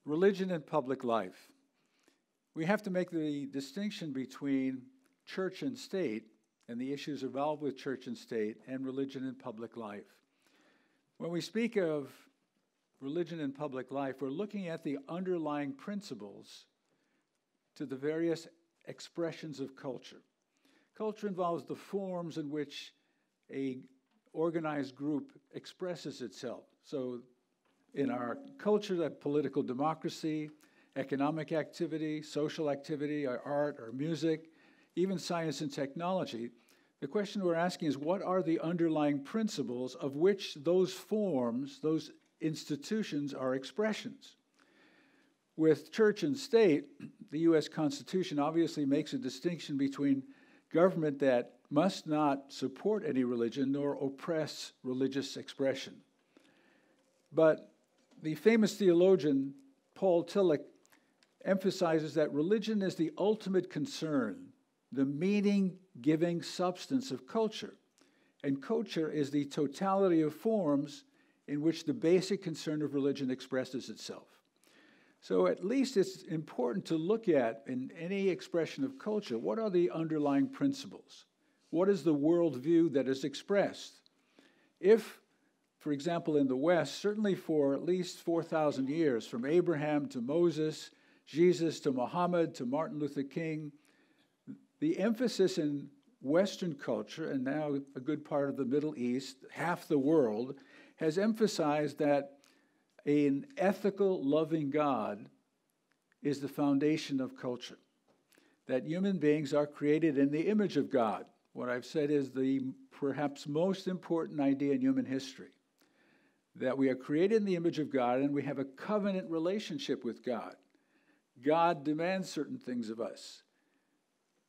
Religion and public life. We have to make the distinction between church and state and the issues involved with church and state and religion and public life. When we speak of religion and public life, we're looking at the underlying principles to the various expressions of culture. Culture involves the forms in which a organized group expresses itself. So in our culture, that political democracy, economic activity, social activity, our art, our music, even science and technology, the question we're asking is, what are the underlying principles of which those forms, those institutions are expressions? With church and state, the U.S. Constitution obviously makes a distinction between government that must not support any religion nor oppress religious expression. But the famous theologian Paul Tillich emphasizes that religion is the ultimate concern, the meaning-giving substance of culture. And culture is the totality of forms in which the basic concern of religion expresses itself. So at least it's important to look at, in any expression of culture, what are the underlying principles? What is the worldview that is expressed? If, for example, in the West, certainly for at least 4,000 years, from Abraham to Moses, Jesus to Muhammad to Martin Luther King, the emphasis in Western culture, and now a good part of the Middle East, half the world, has emphasized that an ethical, loving God is the foundation of culture, that human beings are created in the image of God. What I've said is the perhaps most important idea in human history, that we are created in the image of God and we have a covenant relationship with God. God demands certain things of us,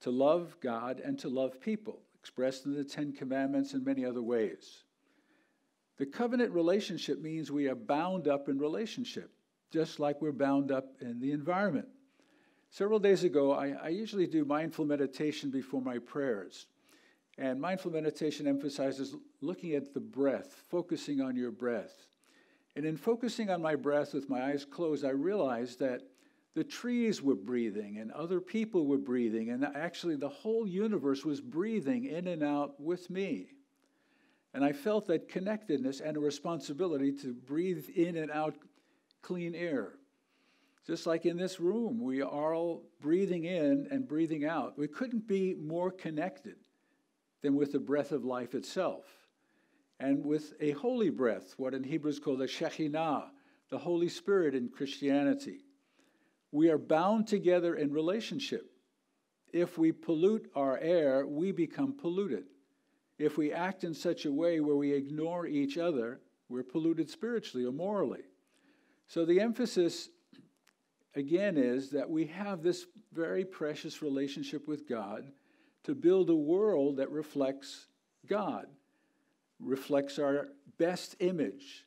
to love God and to love people, expressed in the Ten Commandments and many other ways. The covenant relationship means we are bound up in relationship, just like we're bound up in the environment. Several days ago, I usually do mindful meditation before my prayers. And mindful meditation emphasizes looking at the breath, focusing on your breath. And in focusing on my breath with my eyes closed, I realized that the trees were breathing and other people were breathing, and actually the whole universe was breathing in and out with me. And I felt that connectedness and a responsibility to breathe in and out clean air. Just like in this room, we are all breathing in and breathing out. We couldn't be more connected than with the breath of life itself. And with a holy breath, what in Hebrew is called the Shekhinah, the Holy Spirit in Christianity. We are bound together in relationship. If we pollute our air, we become polluted. If we act in such a way where we ignore each other, we're polluted spiritually or morally. So the emphasis, again, is that we have this very precious relationship with God to build a world that reflects God, reflects our best image,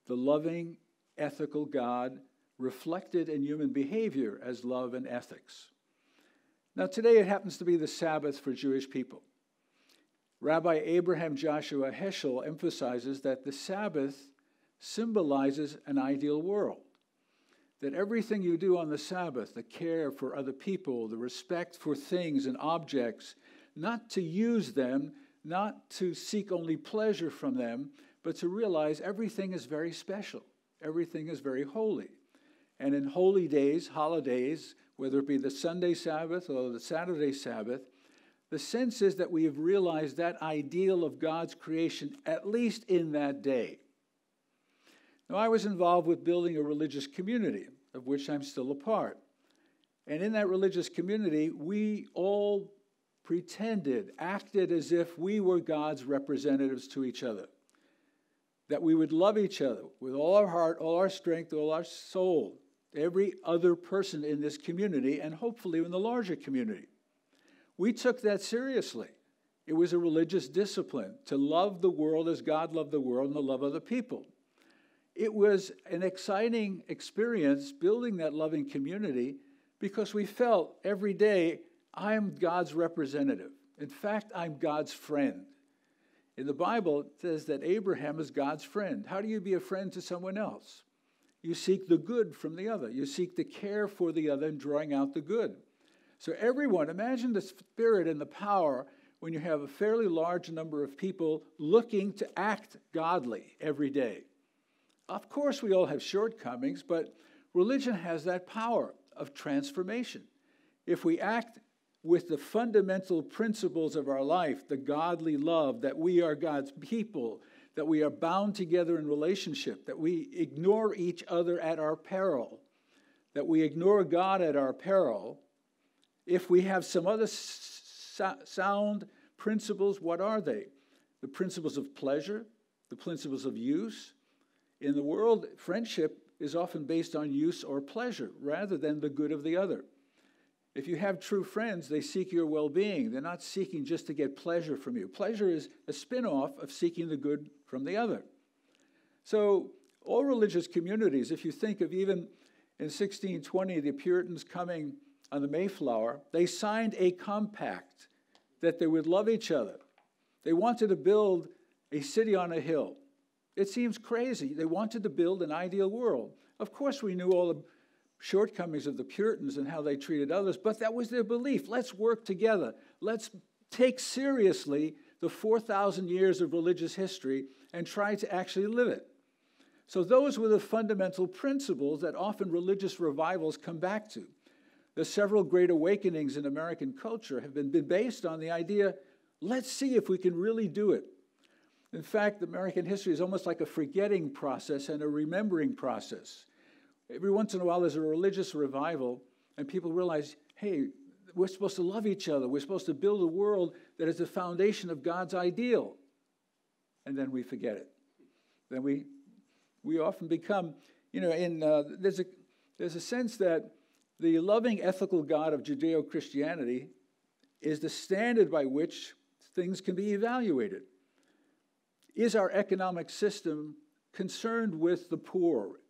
the loving, ethical God reflected in human behavior as love and ethics. Now, today it happens to be the Sabbath for Jewish people. Rabbi Abraham Joshua Heschel emphasizes that the Sabbath symbolizes an ideal world, that everything you do on the Sabbath, the care for other people, the respect for things and objects, not to use them, not to seek only pleasure from them, but to realize everything is very special, everything is very holy. And in holy days, holidays, whether it be the Sunday Sabbath or the Saturday Sabbath, the sense is that we have realized that ideal of God's creation, at least in that day. Now, I was involved with building a religious community, of which I'm still a part. And in that religious community, we all acted as if we were God's representatives to each other. That we would love each other with all our heart, all our strength, all our soul, every other person in this community, and hopefully in the larger community. We took that seriously. It was a religious discipline to love the world as God loved the world and to love other people. It was an exciting experience building that loving community because we felt every day, I am God's representative. In fact, I'm God's friend. In the Bible, it says that Abraham is God's friend. How do you be a friend to someone else? you seek the good from the other. You seek to care for the other and drawing out the good. So everyone, imagine the spirit and the power when you have a fairly large number of people looking to act godly every day. Of course, we all have shortcomings, but religion has that power of transformation. If we act with the fundamental principles of our life, the godly love, that we are God's people, that we are bound together in relationship, that we ignore each other at our peril, that we ignore God at our peril, if we have some other sound principles, what are they? The principles of pleasure, the principles of use. In the world, friendship is often based on use or pleasure rather than the good of the other. If you have true friends, they seek your well-being. They're not seeking just to get pleasure from you. Pleasure is a spin-off of seeking the good from the other. So all religious communities, if you think of even in 1620, the Puritans coming on the Mayflower, they signed a compact that they would love each other. They wanted to build a city on a hill. It seems crazy. They wanted to build an ideal world. Of course, we knew all the shortcomings of the Puritans and how they treated others, but that was their belief. Let's work together. Let's take seriously the 4,000 years of religious history and try to actually live it. So those were the fundamental principles that often religious revivals come back to. The several great awakenings in American culture have been based on the idea, let's see if we can really do it. In fact, American history is almost like a forgetting process and a remembering process. Every once in a while, there's a religious revival, and people realize, hey, we're supposed to love each other. We're supposed to build a world that is the foundation of God's ideal. And then we forget it. Then we often become, there's a sense that the loving, ethical God of Judeo-Christianity is the standard by which things can be evaluated. Is our economic system concerned with the poor?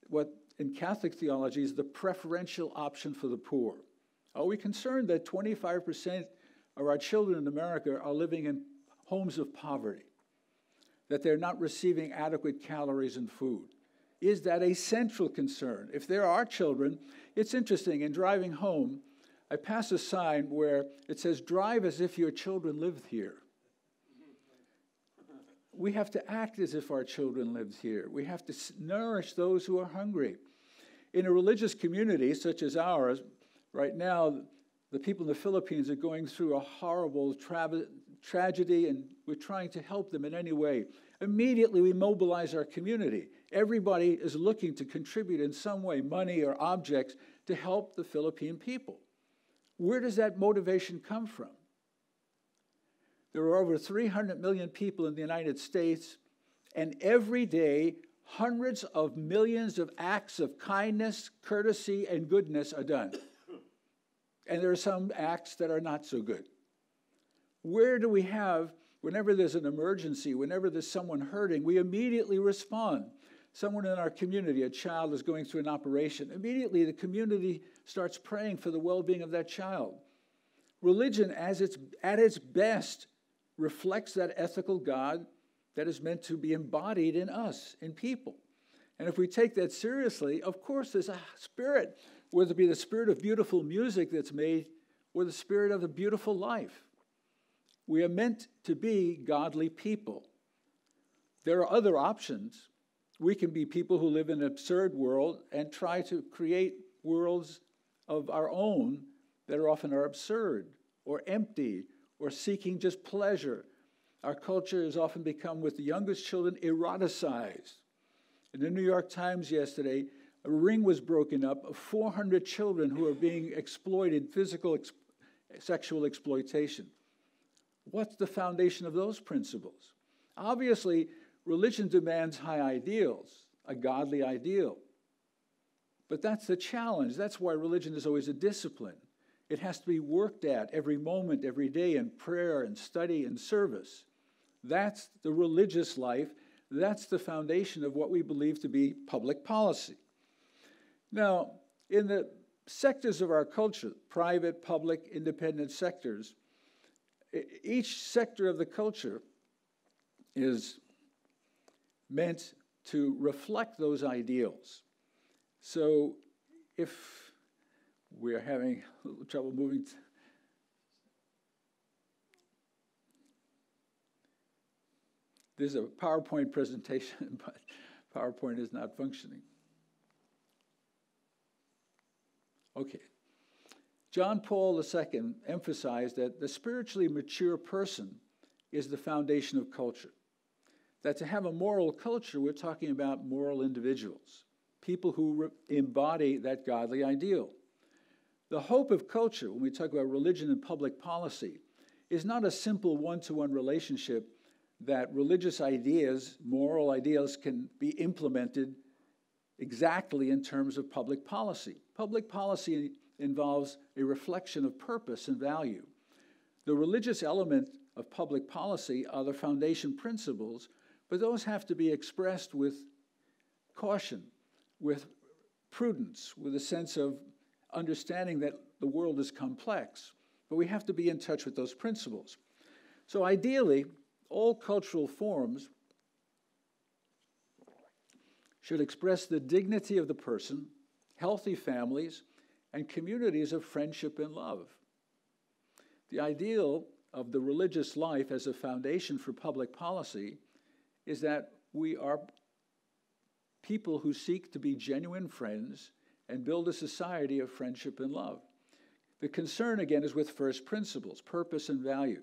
What in Catholic theology is the preferential option for the poor. Are we concerned that 25% of our children in America are living in homes of poverty? That they're not receiving adequate calories and food? Is that a central concern? If there are children, it's interesting, in driving home, I pass a sign where it says, drive as if your children lived here. We have to act as if our children lived here. We have to nourish those who are hungry. In a religious community such as ours, right now, the people in the Philippines are going through a horrible tragedy, and we're trying to help them in any way. Immediately, we mobilize our community. Everybody is looking to contribute in some way, money or objects, to help the Philippine people. Where does that motivation come from? There are over 300 million people in the United States, and every day, hundreds of millions of acts of kindness, courtesy, and goodness are done. And there are some acts that are not so good. Where do we have, whenever there's an emergency, whenever there's someone hurting, we immediately respond. Someone in our community, a child is going through an operation. Immediately, the community starts praying for the well-being of that child. Religion, at its best, reflects that ethical God that is meant to be embodied in us, in people. And if we take that seriously, of course, there's a spirit, whether it be the spirit of beautiful music that's made or the spirit of a beautiful life. We are meant to be godly people. There are other options. We can be people who live in an absurd world and try to create worlds of our own that often are absurd or empty or seeking just pleasure. Our culture has often become, with the youngest children, eroticized. In the New York Times yesterday, a ring was broken up of 400 children who are being exploited, sexual exploitation. What's the foundation of those principles? Obviously, religion demands high ideals, a godly ideal. But that's the challenge. That's why religion is always a discipline. It has to be worked at every moment, every day, in prayer and study and service. That's the religious life. That's the foundation of what we believe to be public policy. Now, in the sectors of our culture, private, public, independent sectors, each sector of the culture is meant to reflect those ideals. So if we're having a little trouble moving, there's a PowerPoint presentation, but PowerPoint is not functioning. Okay. John Paul II emphasized that the spiritually mature person is the foundation of culture. That to have a moral culture, we're talking about moral individuals, people who embody that godly ideal. The hope of culture, when we talk about religion and public policy, is not a simple one-to-one relationship that religious ideas, moral ideals, can be implemented exactly in terms of public policy. Public policy involves a reflection of purpose and value. The religious element of public policy are the foundation principles, but those have to be expressed with caution, with prudence, with a sense of understanding that the world is complex. But we have to be in touch with those principles. So ideally, all cultural forms should express the dignity of the person, healthy families, and communities of friendship and love. The ideal of the religious life as a foundation for public policy is that we are people who seek to be genuine friends and build a society of friendship and love. The concern, again, is with first principles, purpose and value.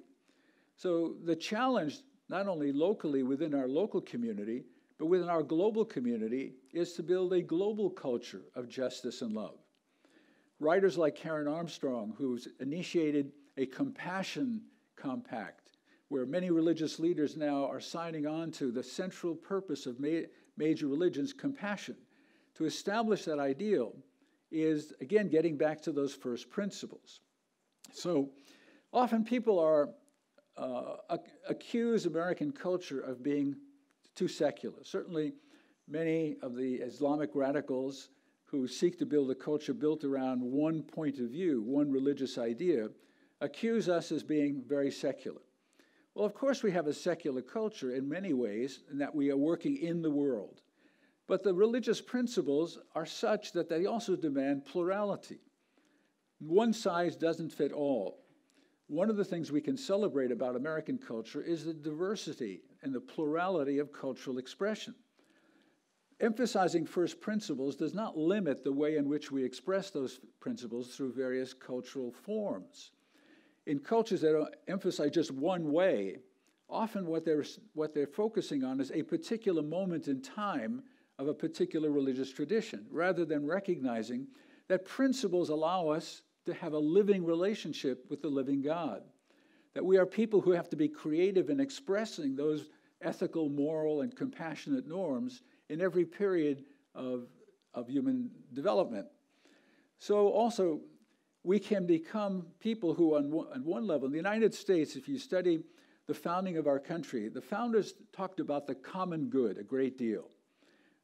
So the challenge, not only locally within our local community, but within our global community, is to build a global culture of justice and love. Writers like Karen Armstrong, who's initiated a compassion compact, where many religious leaders now are signing on to the central purpose of major religions, compassion. To establish that ideal is, again, getting back to those first principles. So often people are accuse American culture of being too secular. Certainly many of the Islamic radicals who seek to build a culture built around one point of view, one religious idea, accuse us as being very secular. Well, of course we have a secular culture in many ways, in that we are working in the world. But the religious principles are such that they also demand plurality. One size doesn't fit all. One of the things we can celebrate about American culture is the diversity and the plurality of cultural expression. Emphasizing first principles does not limit the way in which we express those principles through various cultural forms. In cultures that emphasize just one way, often what they're focusing on is a particular moment in time of a particular religious tradition, rather than recognizing that principles allow us to have a living relationship with the living God, that we are people who have to be creative in expressing those ethical, moral, and compassionate norms in every period of human development. So also, we can become people who, on one level, in the United States, if you study the founding of our country, the founders talked about the common good a great deal,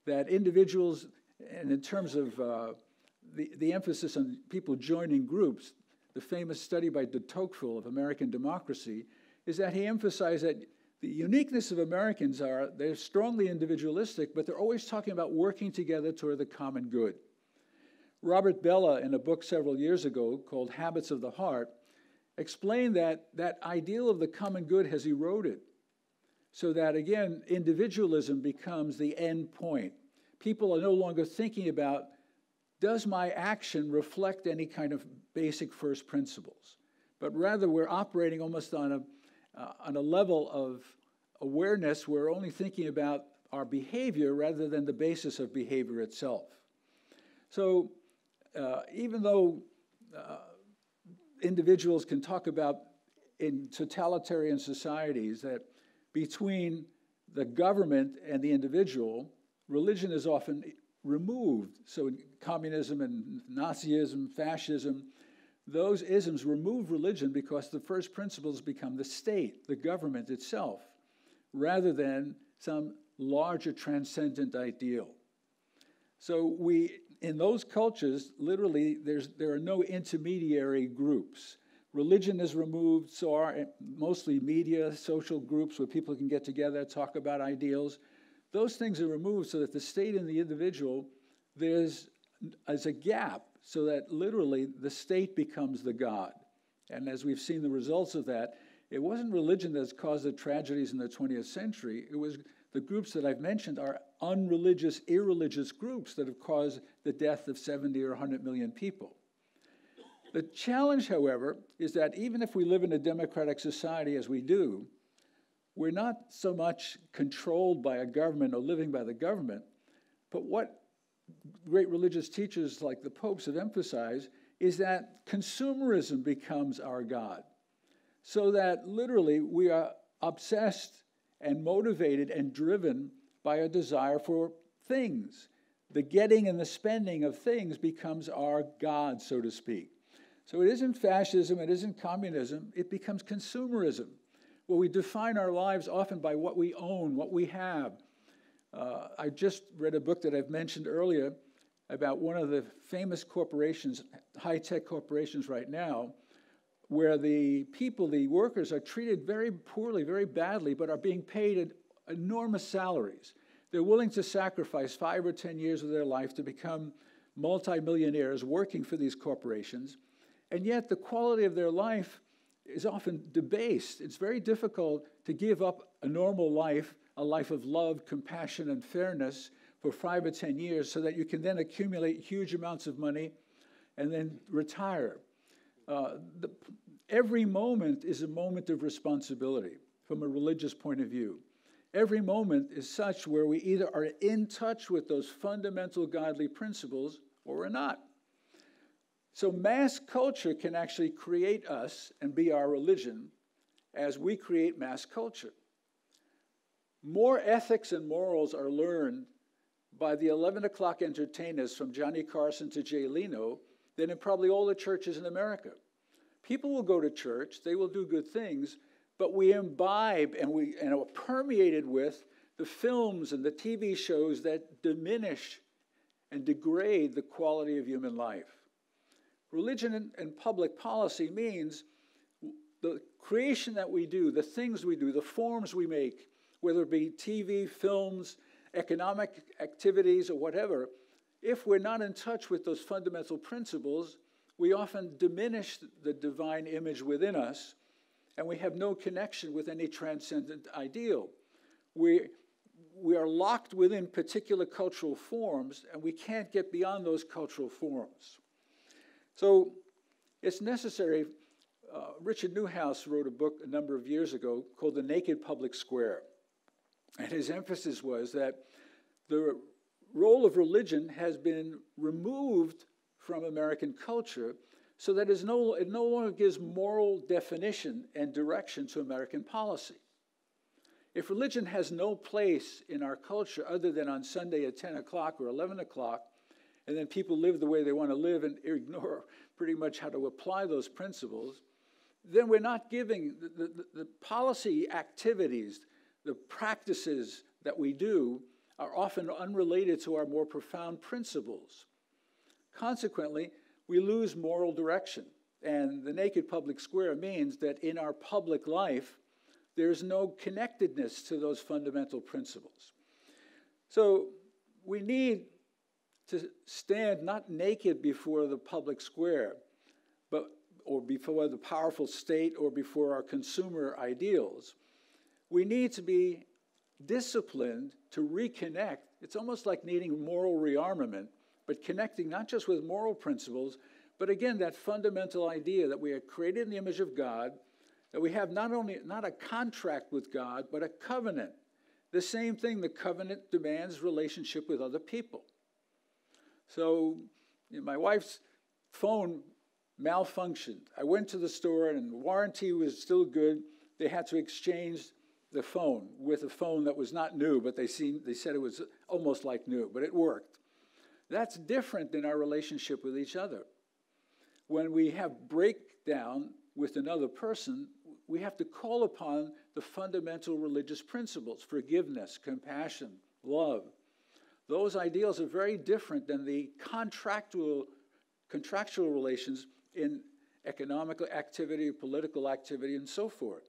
that individuals, and in terms of the emphasis on people joining groups, the famous study by de Tocqueville of American democracy, is that he emphasized that the uniqueness of Americans are they're strongly individualistic, but they're always talking about working together toward the common good. Robert Bellah, in a book several years ago called Habits of the Heart, explained that that ideal of the common good has eroded, so that, again, individualism becomes the end point. People are no longer thinking about, does my action reflect any kind of basic first principles? But rather, we're operating almost on a level of awareness. We're only thinking about our behavior rather than the basis of behavior itself. So even though individuals can talk about in totalitarian societies that between the government and the individual, religion is often removed. So in communism and Nazism, fascism, those isms remove religion because the first principles become the state, the government itself, rather than some larger transcendent ideal. So in those cultures, literally, there are no intermediary groups. Religion is removed, so are mostly media, social groups where people can get together, talk about ideals. those things are removed so that the state and the individual, there's a gap so that literally the state becomes the God. And as we've seen the results of that, it wasn't religion that's caused the tragedies in the 20th century. It was the groups that I've mentioned are unreligious, irreligious groups that have caused the death of 70 or 100 million people. The challenge, however, is that even if we live in a democratic society as we do, we're not so much controlled by a government or living by the government, but what great religious teachers like the popes have emphasized is that consumerism becomes our God. So that literally we are obsessed and motivated and driven by a desire for things. The getting and the spending of things becomes our God, so to speak. So it isn't fascism, it isn't communism, it becomes consumerism, where we define our lives often by what we own, what we have. I just read a book that I've mentioned earlier about one of the famous corporations, high-tech corporations right now, where the people, the workers, are treated very poorly, very badly, but are being paid enormous salaries. They're willing to sacrifice 5 or 10 years of their life to become multimillionaires working for these corporations, and yet the quality of their life is often debased. It's very difficult to give up a normal life, a life of love, compassion, and fairness for 5 or 10 years so that you can then accumulate huge amounts of money and then retire. Every moment is a moment of responsibility from a religious point of view. Every moment is such where we either are in touch with those fundamental godly principles or we're not. So mass culture can actually create us and be our religion as we create mass culture. More ethics and morals are learned by the 11 o'clock entertainers from Johnny Carson to Jay Leno than in probably all the churches in America. People will go to church, they will do good things, but we imbibe and are permeated with the films and the TV shows that diminish and degrade the quality of human life. Religion and public policy means the creation that we do, the things we do, the forms we make, whether it be TV, films, economic activities, or whatever, if we're not in touch with those fundamental principles, we often diminish the divine image within us, and we have no connection with any transcendent ideal. We are locked within particular cultural forms, and we can't get beyond those cultural forms. So it's necessary. Richard Newhouse wrote a book a number of years ago called The Naked Public Square. And his emphasis was that the role of religion has been removed from American culture so that it no longer gives moral definition and direction to American policy. If religion has no place in our culture other than on Sunday at 10 o'clock or 11 o'clock, and then people live the way they want to live and ignore pretty much how to apply those principles, then we're not giving the policy activities, the practices that we do are often unrelated to our more profound principles. Consequently, we lose moral direction. And the naked public square means that in our public life, there's no connectedness to those fundamental principles. So we need to stand not naked before the public square, or before the powerful state or before our consumer ideals. We need to be disciplined to reconnect. It's almost like needing moral rearmament, but connecting not just with moral principles, but again, that fundamental idea that we are created in the image of God, that we have not a contract with God, but a covenant. The same thing, the covenant demands relationship with other people. So my wife's phone malfunctioned. I went to the store and the warranty was still good. They had to exchange the phone with a phone that was not new, but they said it was almost like new, but it worked. That's different than our relationship with each other. When we have breakdown with another person, we have to call upon the fundamental religious principles, forgiveness, compassion, love. Those ideals are very different than the contractual relations in economic activity, political activity, and so forth.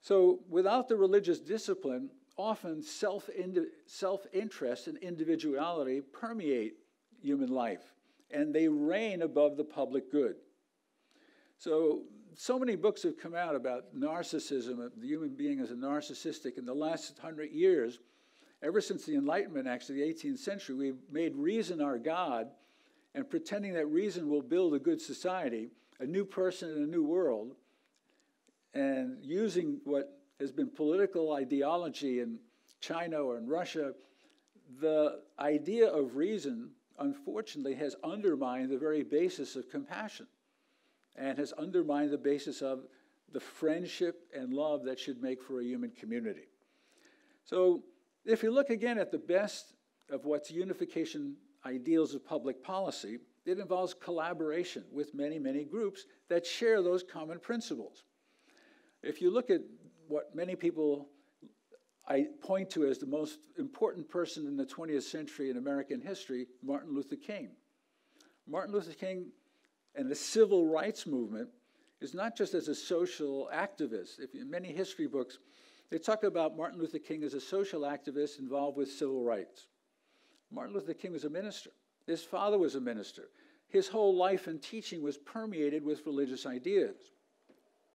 So without the religious discipline, often self-interest and individuality permeate human life, and they reign above the public good. So many books have come out about narcissism, the human being as a narcissistic. In the last 100 years, ever since the Enlightenment, actually, the 18th century, we've made reason our God, and pretending that reason will build a good society, a new person in a new world, and using what has been political ideology in China or in Russia, the idea of reason, unfortunately, has undermined the very basis of compassion and has undermined the basis of the friendship and love that should make for a human community. So if you look again at the best of what's unification ideals of public policy, it involves collaboration with many, many groups that share those common principles. If you look at what many people point to as the most important person in the 20th century in American history, Martin Luther King. Martin Luther King and the civil rights movement is not just as a social activist. In many history books, they talk about Martin Luther King as a social activist involved with civil rights. Martin Luther King was a minister. His father was a minister. His whole life and teaching was permeated with religious ideas.